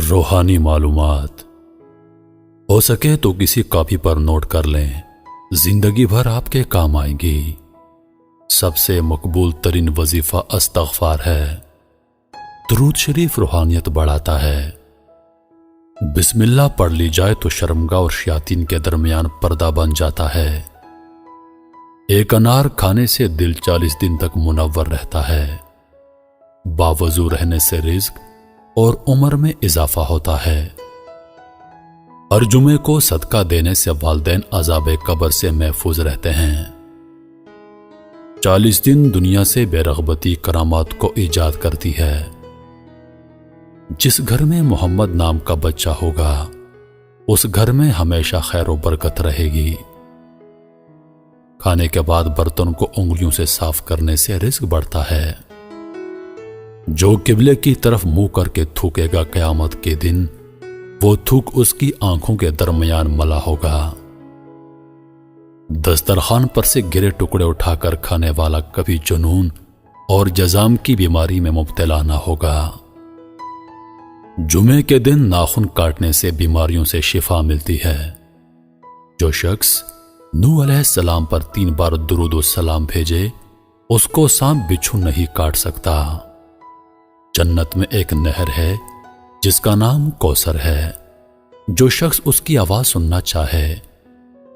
روحانی معلومات ہو سکے تو کسی کاپی پر نوٹ کر لیں، زندگی بھر آپ کے کام آئیں گی۔ سب سے مقبول ترین وظیفہ استغفار ہے۔ درود شریف روحانیت بڑھاتا ہے۔ بسم اللہ پڑھ لی جائے تو شرمگاہ اور شیاطین کے درمیان پردہ بن جاتا ہے۔ ایک انار کھانے سے دل 40 دن تک منور رہتا ہے۔ باوضو رہنے سے رزق اور عمر میں اضافہ ہوتا ہے۔ ہر جمعے کو صدقہ دینے سے والدین عذاب قبر سے محفوظ رہتے ہیں۔ 40 دن دنیا سے بے رغبتی کرامات کو ایجاد کرتی ہے۔ جس گھر میں محمد نام کا بچہ ہوگا اس گھر میں ہمیشہ خیر و برکت رہے گی۔ کھانے کے بعد برتن کو انگلیوں سے صاف کرنے سے رزق بڑھتا ہے۔ جو قبلے کی طرف منہ کر کے تھوکے گا قیامت کے دن وہ تھوک اس کی آنکھوں کے درمیان ملا ہوگا۔ دسترخوان پر سے گرے ٹکڑے اٹھا کر کھانے والا کبھی جنون اور جزام کی بیماری میں مبتلا نہ ہوگا۔ جمعے کے دن ناخن کاٹنے سے بیماریوں سے شفا ملتی ہے۔ جو شخص نوح علیہ السلام پر 3 بار درود و سلام بھیجے اس کو سانپ بچھو نہیں کاٹ سکتا۔ جنت میں ایک نہر ہے جس کا نام کوثر ہے۔ جو شخص اس کی آواز سننا چاہے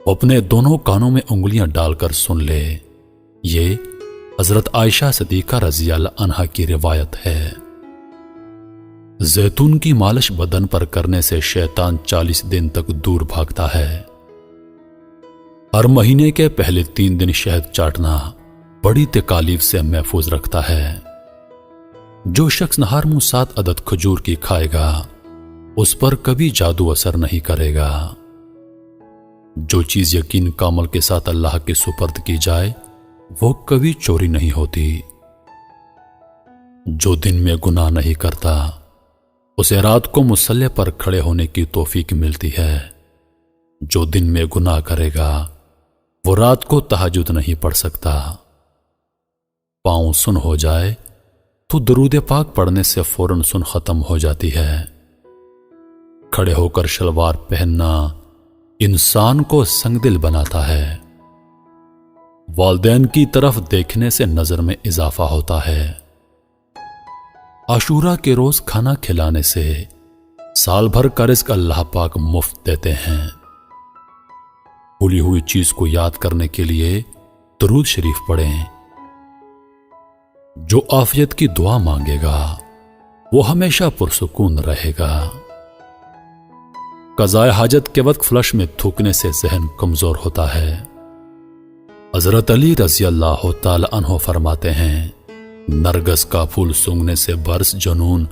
وہ اپنے دونوں کانوں میں انگلیاں ڈال کر سن لے۔ یہ حضرت عائشہ صدیقہ رضی اللہ عنہا کی روایت ہے۔ زیتون کی مالش بدن پر کرنے سے شیطان 40 دن تک دور بھاگتا ہے۔ ہر مہینے کے پہلے 3 دن شہد چاٹنا بڑی تکالیف سے محفوظ رکھتا ہے۔ جو شخص نہار منہ 7 عدد کھجور کی کھائے گا اس پر کبھی جادو اثر نہیں کرے گا۔ جو چیز یقین کامل کے ساتھ اللہ کے سپرد کی جائے وہ کبھی چوری نہیں ہوتی۔ جو دن میں گناہ نہیں کرتا اسے رات کو مصلی پر کھڑے ہونے کی توفیق ملتی ہے۔ جو دن میں گناہ کرے گا وہ رات کو تہجد نہیں پڑھ سکتا۔ پاؤں سن ہو جائے تو درود پاک پڑھنے سے فوراً سن ختم ہو جاتی ہے۔ کھڑے ہو کر شلوار پہننا انسان کو سنگ دل بناتا ہے۔ والدین کی طرف دیکھنے سے نظر میں اضافہ ہوتا ہے۔ عاشورہ کے روز کھانا کھلانے سے سال بھر کا رزق اللہ پاک مفت دیتے ہیں۔ بھولی ہوئی چیز کو یاد کرنے کے لیے درود شریف پڑھیں۔ جو عافیت کی دعا مانگے گا وہ ہمیشہ پرسکون رہے گا۔ قضائے حاجت کے وقت فلش میں تھوکنے سے ذہن کمزور ہوتا ہے۔ حضرت علی رضی اللہ تعالی عنہ فرماتے ہیں نرگس کا پھول سونگھنے سے برس جنون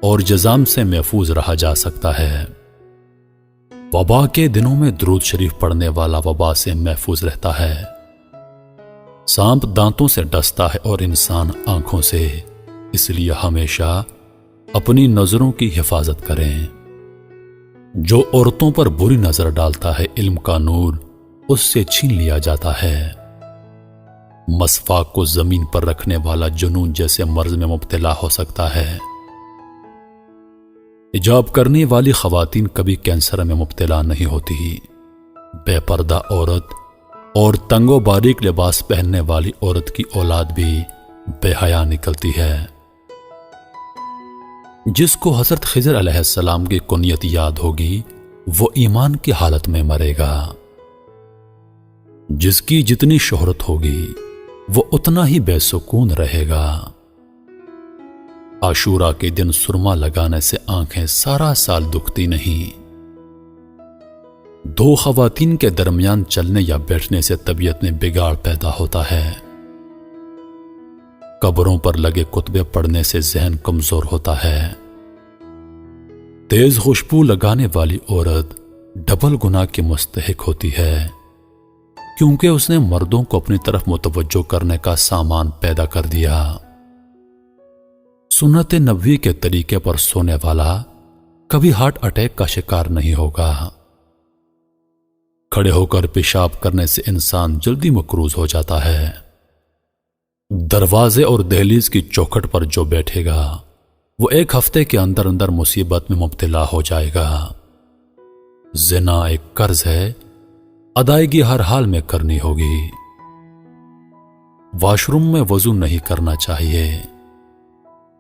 اور جزام سے محفوظ رہا جا سکتا ہے۔ وبا کے دنوں میں درود شریف پڑھنے والا وبا سے محفوظ رہتا ہے۔ سانپ دانتوں سے ڈستا ہے اور انسان آنکھوں سے، اس لیے ہمیشہ اپنی نظروں کی حفاظت کریں۔ جو عورتوں پر بری نظر ڈالتا ہے علم کا نور اس سے چھین لیا جاتا ہے۔ مسواک کو زمین پر رکھنے والا جنون جیسے مرض میں مبتلا ہو سکتا ہے۔ حجاب کرنے والی خواتین کبھی کینسر میں مبتلا نہیں ہوتی۔ بے پردہ عورت اور تنگ و باریک لباس پہننے والی عورت کی اولاد بھی بے حیا نکلتی ہے۔ جس کو حضرت خضر علیہ السلام کی کنیت یاد ہوگی وہ ایمان کی حالت میں مرے گا۔ جس کی جتنی شہرت ہوگی وہ اتنا ہی بے سکون رہے گا۔ عاشورہ کے دن سرما لگانے سے آنکھیں سارا سال دکھتی نہیں۔ 2 خواتین کے درمیان چلنے یا بیٹھنے سے طبیعت میں بگاڑ پیدا ہوتا ہے۔ قبروں پر لگے کتبے پڑھنے سے ذہن کمزور ہوتا ہے۔ تیز خوشبو لگانے والی عورت ڈبل گناہ کی مستحق ہوتی ہے کیونکہ اس نے مردوں کو اپنی طرف متوجہ کرنے کا سامان پیدا کر دیا۔ سنت نبوی کے طریقے پر سونے والا کبھی ہارٹ اٹیک کا شکار نہیں ہوگا۔ کھڑے ہو کر پیشاب کرنے سے انسان جلدی مقروض ہو جاتا ہے۔ دروازے اور دہلیز کی چوکھٹ پر جو بیٹھے گا وہ ایک ہفتے کے اندر اندر مصیبت میں مبتلا ہو جائے گا۔ زنا ایک قرض ہے، ادائیگی ہر حال میں کرنی ہوگی۔ واش روم میں وضو نہیں کرنا چاہیے۔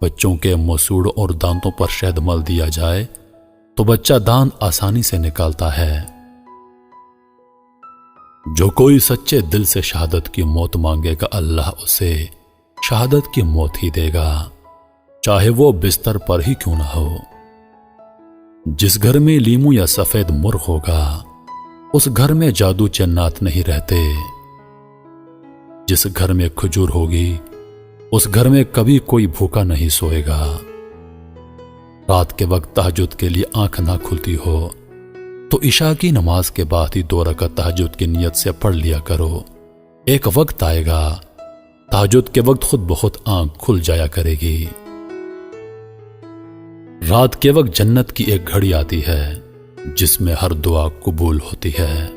بچوں کے مسوڑ اور دانتوں پر شہد مل دیا جائے تو بچہ دانت آسانی سے نکالتا ہے۔ جو کوئی سچے دل سے شہادت کی موت مانگے گا، اللہ اسے شہادت کی موت ہی دے گا، چاہے وہ بستر پر ہی کیوں نہ ہو۔ جس گھر میں لیمو یا سفید مرغ ہوگا، اس گھر میں جادو جنات نہیں رہتے۔ جس گھر میں کھجور ہوگی، اس گھر میں کبھی کوئی بھوکا نہیں سوئے گا۔ رات کے وقت تہجد کے لیے آنکھ نہ کھلتی ہو تو عشاء کی نماز کے بعد ہی 2 رکعت تہجد کی نیت سے پڑھ لیا کرو۔ ایک وقت آئے گا تہجد کے وقت خود بخود آنکھ کھل جایا کرے گی۔ رات کے وقت جنت کی ایک گھڑی آتی ہے جس میں ہر دعا قبول ہوتی ہے۔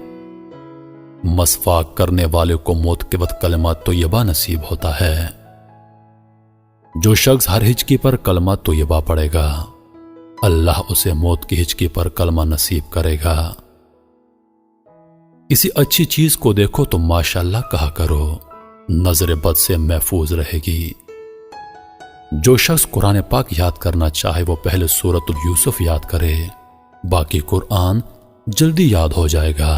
مسواک کرنے والے کو موت کے وقت کلمہ طیبہ نصیب ہوتا ہے۔ جو شخص ہر ہچکی پر کلمہ طیبہ پڑھے گا، اللہ اسے موت کی ہچکی پر کلمہ نصیب کرے گا۔ کسی اچھی چیز کو دیکھو تو ماشاءاللہ کہا کرو، نظر بد سے محفوظ رہے گی۔ جو شخص قرآن پاک یاد کرنا چاہے وہ پہلے سورۃ یوسف یاد کرے، باقی قرآن جلدی یاد ہو جائے گا۔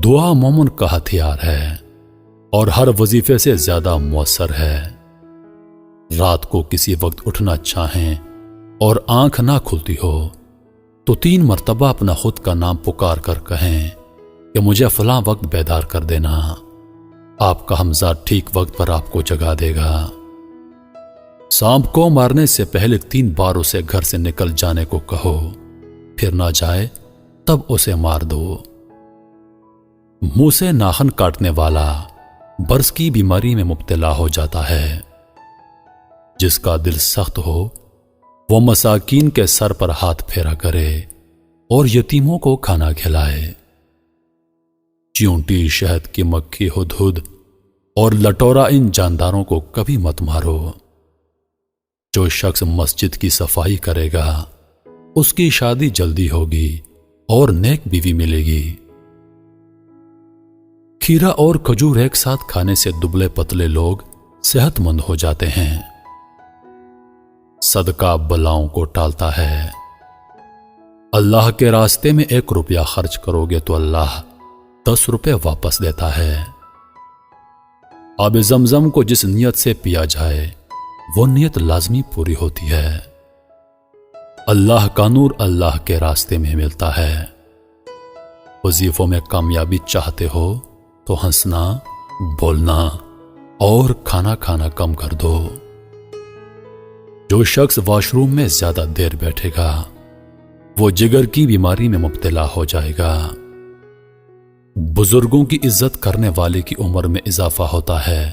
دعا مومن کا ہتھیار ہے اور ہر وظیفے سے زیادہ مؤثر ہے۔ رات کو کسی وقت اٹھنا چاہیں اور آنکھ نہ کھلتی ہو تو 3 مرتبہ اپنا خود کا نام پکار کر کہیں کہ مجھے فلاں وقت بیدار کر دینا۔ آپ کا حمزہ ٹھیک وقت پر آپ کو جگا دے گا۔ سانپ کو مارنے سے پہلے 3 بار اسے گھر سے نکل جانے کو کہو، پھر نہ جائے تب اسے مار دو۔ منہ سے ناخن کاٹنے والا برس کی بیماری میں مبتلا ہو جاتا ہے۔ جس کا دل سخت ہو وہ مساکین کے سر پر ہاتھ پھیرا کرے اور یتیموں کو کھانا کھلائے۔ چیونٹی، شہد کی مکھی، ہدہد اور لٹورا ان جانداروں کو کبھی مت مارو۔ جو شخص مسجد کی صفائی کرے گا اس کی شادی جلدی ہوگی اور نیک بیوی ملے گی۔ کھیرا اور کھجور ایک ساتھ کھانے سے دبلے پتلے لوگ صحت مند ہو جاتے ہیں۔ صدقہ بلاؤں کو ٹالتا ہے۔ اللہ کے راستے میں 1 روپیہ خرچ کرو گے تو اللہ 10 روپے واپس دیتا ہے۔ آب زمزم کو جس نیت سے پیا جائے وہ نیت لازمی پوری ہوتی ہے۔ اللہ کا نور اللہ کے راستے میں ملتا ہے۔ وظیفوں میں کامیابی چاہتے ہو تو ہنسنا، بولنا اور کھانا کھانا کم کر دو۔ جو شخص واش روم میں زیادہ دیر بیٹھے گا وہ جگر کی بیماری میں مبتلا ہو جائے گا۔ بزرگوں کی عزت کرنے والے کی عمر میں اضافہ ہوتا ہے۔